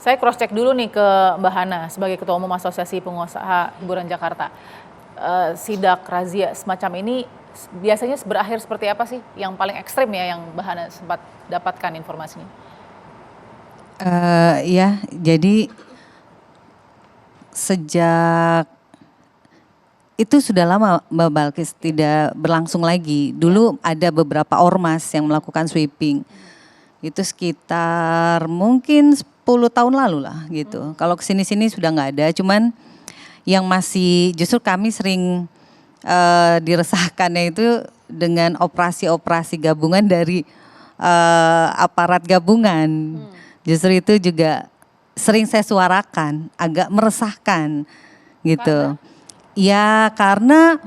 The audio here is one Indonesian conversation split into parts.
Saya cross check dulu nih ke Mbak Hana sebagai Ketua Umum Asosiasi Pengusaha Hiburan Jakarta. Sidak razia semacam ini biasanya berakhir seperti apa sih? Yang paling ekstrim ya yang Mbak Hana sempat dapatkan informasinya? Ya, jadi sejak itu sudah lama Mbak Balkis tidak berlangsung lagi. Dulu ada beberapa ormas yang melakukan sweeping. Itu sekitar mungkin 10 tahun lalu lah gitu. Kalau kesini-sini sudah nggak ada, cuman yang masih justru kami sering diresahkannya itu dengan operasi-operasi gabungan dari aparat gabungan. Justru itu juga sering saya suarakan, agak meresahkan gitu. Ya karena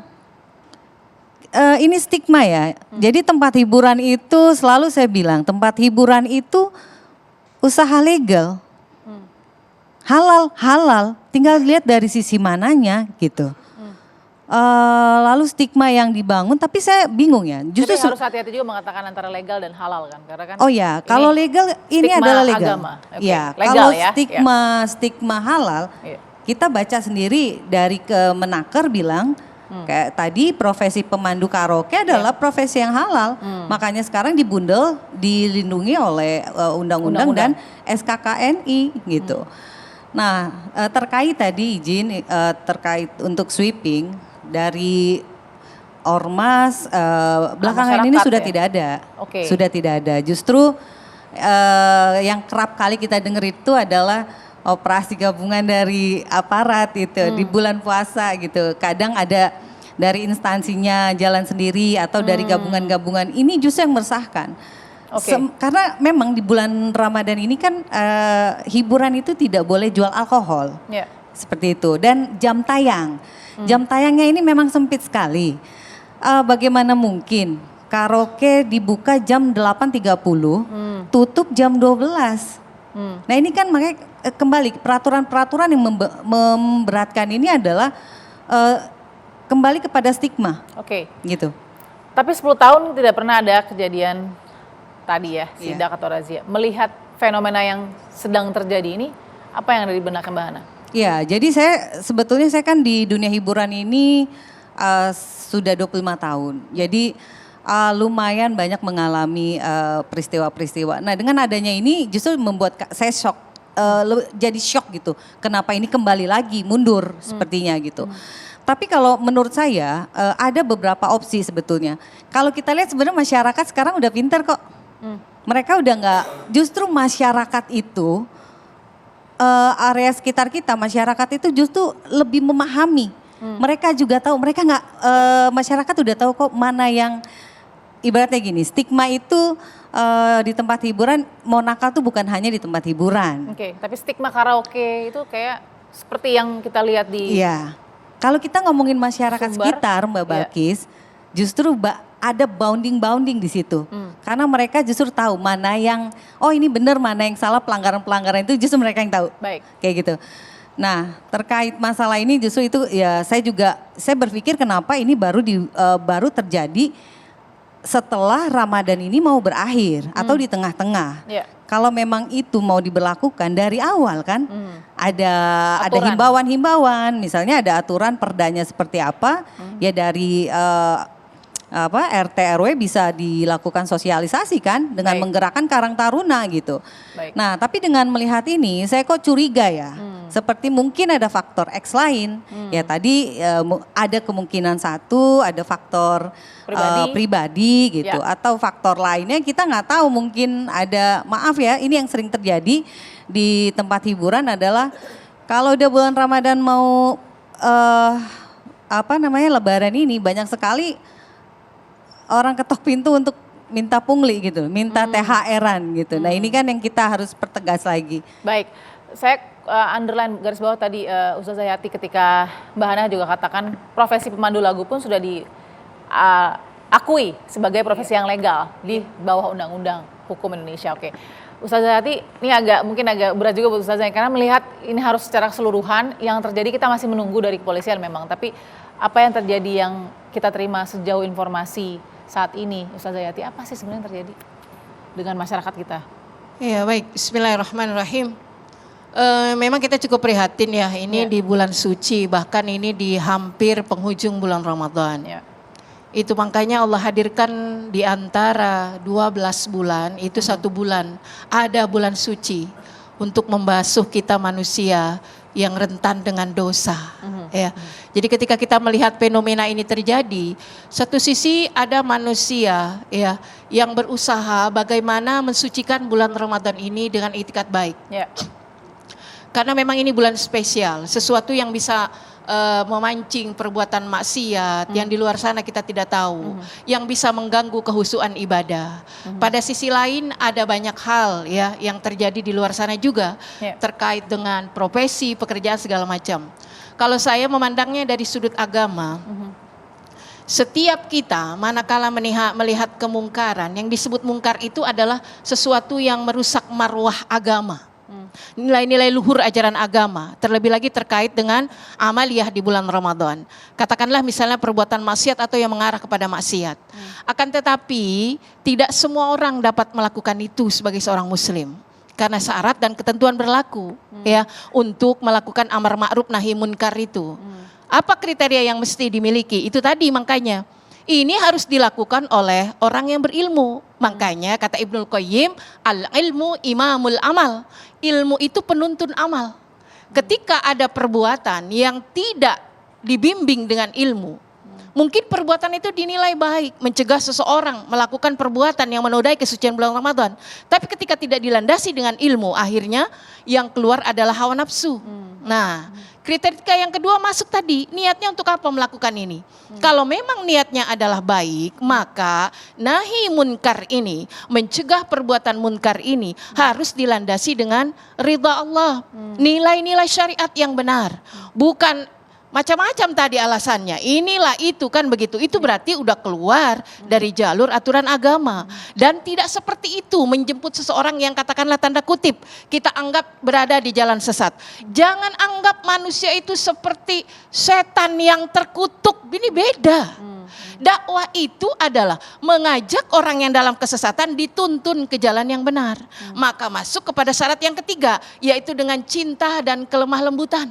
ini stigma ya. Jadi tempat hiburan itu selalu saya bilang tempat hiburan itu usaha legal. Halal, tinggal lihat dari sisi mananya gitu. Lalu stigma yang dibangun, tapi saya bingung ya. Justru jadi harus hati-hati juga mengatakan antara legal dan halal kan, karena kan. Oh ya, kalau legal ini adalah legal. Agama. Okay. Ya, legal, kalau ya? stigma halal, kita baca sendiri dari Kemenaker bilang kayak tadi profesi pemandu karaoke adalah profesi yang halal. Makanya sekarang dibundel, dilindungi oleh undang-undang dan SKKNI gitu. Nah, terkait tadi izin terkait untuk sweeping dari ormas belakangan ini sudah tidak ada. Sudah tidak ada. Justru yang kerap kali kita dengar itu adalah operasi gabungan dari aparat itu di bulan puasa gitu. Kadang ada dari instansinya jalan sendiri atau dari gabungan-gabungan. Ini justru yang meresahkan. Karena memang di bulan Ramadan ini kan hiburan itu tidak boleh jual alkohol. Seperti itu. Dan jam tayang. Jam tayangnya ini memang sempit sekali. Bagaimana mungkin karaoke dibuka jam 8.30, tutup jam 12. Nah ini kan makanya kembali peraturan-peraturan yang memberatkan ini adalah kembali kepada stigma. Gitu. Tapi 10 tahun tidak pernah ada kejadian tadi ya, sidak atau razia. Melihat fenomena yang sedang terjadi ini, apa yang ada di benak Mbak Hana? Ya, jadi sebetulnya saya kan di dunia hiburan ini sudah 25 tahun. Jadi lumayan banyak mengalami peristiwa-peristiwa. Nah dengan adanya ini justru membuat saya shock, jadi shock gitu. Kenapa ini kembali lagi mundur sepertinya gitu. Tapi kalau menurut saya ada beberapa opsi sebetulnya. Kalau kita lihat sebenarnya masyarakat sekarang udah pintar kok. Mereka udah nggak, justru masyarakat itu, area sekitar kita, masyarakat itu justru lebih memahami. Mereka juga tahu, masyarakat udah tahu kok mana yang, ibaratnya gini, stigma itu di tempat hiburan, mau nakal tuh bukan hanya di tempat hiburan. Tapi stigma karaoke itu kayak seperti yang kita lihat di... Iya, kalau kita ngomongin masyarakat sekitar Mbak Balkis, justru ada bounding di situ. Karena mereka justru tahu mana yang, oh ini benar, mana yang salah, pelanggaran-pelanggaran itu justru mereka yang tahu. Kayak gitu. Nah terkait masalah ini justru itu ya saya berpikir kenapa ini baru terjadi setelah Ramadan ini mau berakhir atau di tengah-tengah. Kalau memang itu mau diberlakukan dari awal kan, ada himbauan-himbauan, misalnya ada aturan perdanya seperti apa, ya dari RT RW bisa dilakukan sosialisasi kan dengan menggerakkan Karang Taruna gitu. Nah, tapi dengan melihat ini saya kok curiga ya. Seperti mungkin ada faktor X lain. Ya tadi ada kemungkinan satu, ada faktor pribadi gitu atau faktor lainnya kita nggak tahu, mungkin ada, maaf ya, ini yang sering terjadi di tempat hiburan adalah kalau udah bulan Ramadan mau Lebaran ini banyak sekali orang ketok pintu untuk minta pungli gitu, minta THR-an gitu. Nah ini kan yang kita harus pertegas lagi. Baik, saya underline garis bawah tadi Ustazah Yati ketika Mbak Hana juga katakan profesi pemandu lagu pun sudah diakui sebagai profesi yang legal di bawah undang-undang hukum Indonesia. Ustazah Yati, ini mungkin agak berat juga buat Ustazah karena melihat ini harus secara keseluruhan, yang terjadi kita masih menunggu dari kepolisian memang, tapi apa yang terjadi yang kita terima sejauh informasi saat ini, Ustazah Yati, apa sih sebenarnya yang terjadi dengan masyarakat kita? Ya baik, bismillahirrahmanirrahim. Memang kita cukup prihatin ya, ini Ya. di bulan suci, bahkan ini di hampir penghujung bulan Ramadan. Ya. Itu makanya Allah hadirkan di antara 12 bulan, itu 1 bulan, ada bulan suci untuk membasuh kita manusia yang rentan dengan dosa. Ya. Jadi ketika kita melihat fenomena ini terjadi, satu sisi ada manusia ya yang berusaha bagaimana mensucikan bulan Ramadan ini dengan itikad baik. Ya. Karena memang ini bulan spesial, sesuatu yang bisa memancing perbuatan maksiat yang di luar sana kita tidak tahu, yang bisa mengganggu kehusuan ibadah. Pada sisi lain ada banyak hal ya yang terjadi di luar sana juga Ya. terkait dengan profesi, pekerjaan segala macam. Kalau saya memandangnya dari sudut agama, setiap kita manakala melihat kemungkaran, yang disebut mungkar itu adalah sesuatu yang merusak marwah agama. Nilai-nilai luhur ajaran agama, terlebih lagi terkait dengan amaliyah di bulan Ramadan. Katakanlah misalnya perbuatan maksiat atau yang mengarah kepada maksiat. Akan tetapi tidak semua orang dapat melakukan itu sebagai seorang muslim. Karena syarat dan ketentuan berlaku ya untuk melakukan amar ma'ruf nahi munkar itu. Apa kriteria yang mesti dimiliki? Itu tadi makanya. Ini harus dilakukan oleh orang yang berilmu. Makanya kata Ibnul Qayyim, al-ilmu imamul amal. Ilmu itu penuntun amal. Ketika ada perbuatan yang tidak dibimbing dengan ilmu, mungkin perbuatan itu dinilai baik, mencegah seseorang melakukan perbuatan yang menodai kesucian bulan Ramadan. Tapi ketika tidak dilandasi dengan ilmu, akhirnya yang keluar adalah hawa nafsu. Nah, kriteria yang kedua masuk tadi, niatnya untuk apa melakukan ini? Kalau memang niatnya adalah baik, maka nahi munkar ini, mencegah perbuatan munkar ini harus dilandasi dengan ridha Allah. Nilai-nilai syariat yang benar. Bukan macam-macam tadi alasannya, inilah itu kan begitu. Itu berarti udah keluar dari jalur aturan agama. Dan tidak seperti itu menjemput seseorang yang katakanlah tanda kutip kita anggap berada di jalan sesat. Jangan anggap manusia itu seperti setan yang terkutuk, ini beda. Dakwah itu adalah mengajak orang yang dalam kesesatan dituntun ke jalan yang benar. Maka masuk kepada syarat yang ketiga, yaitu dengan cinta dan kelemah lembutan.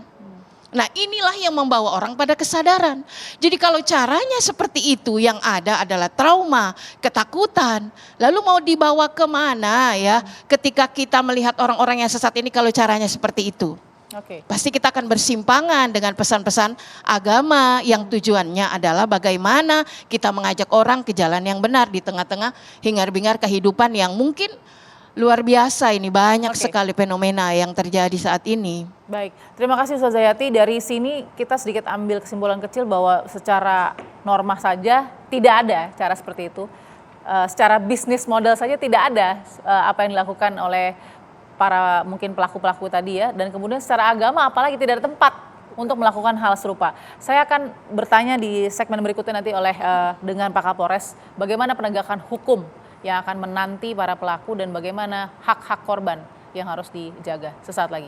Nah, inilah yang membawa orang pada kesadaran. Jadi kalau caranya seperti itu, yang ada adalah trauma, ketakutan. Lalu mau dibawa kemana ya ketika kita melihat orang-orang yang sesat ini kalau caranya seperti itu? Oke. Pasti kita akan bersimpangan dengan pesan-pesan agama yang tujuannya adalah bagaimana kita mengajak orang ke jalan yang benar di tengah-tengah hingar-bingar kehidupan yang mungkin luar biasa. Ini banyak sekali fenomena yang terjadi saat ini. Baik, terima kasih Ustazah Yati. Dari sini kita sedikit ambil kesimpulan kecil bahwa secara norma saja tidak ada cara seperti itu. Secara bisnis model saja tidak ada apa yang dilakukan oleh para mungkin pelaku-pelaku tadi ya. Dan kemudian secara agama apalagi tidak ada tempat untuk melakukan hal serupa. Saya akan bertanya di segmen berikutnya nanti dengan Pak Kapolres bagaimana penegakan hukum yang akan menanti para pelaku dan bagaimana hak-hak korban yang harus dijaga. Sesaat lagi.